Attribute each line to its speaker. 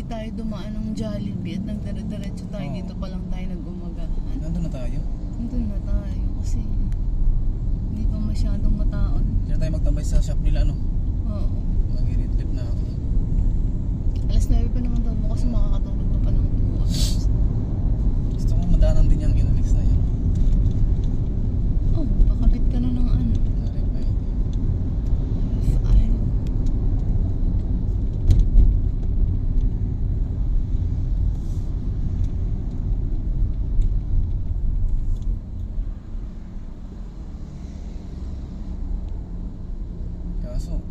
Speaker 1: tayo dumaan ng Jollibee at nagdire-diretso tayo.
Speaker 2: Oo.
Speaker 1: Dito pa lang tayo nag-umagahan.
Speaker 2: Nandun na tayo.
Speaker 1: Nandun na tayo kasi hindi pa masyadong mataon.
Speaker 2: Diyan tayo magtambay sa shop nila, ano?
Speaker 1: Oo.
Speaker 2: Mag-i-retrip na ako.
Speaker 1: Alas 9 pa naman daw bukas, makakatulog ka pa ng 2 hours.
Speaker 2: Gusto ko madaanan din yung inalis na yan.
Speaker 1: Oh, pakabit ka na ng ano.
Speaker 2: Na-repay.
Speaker 1: Ay.
Speaker 2: Kaso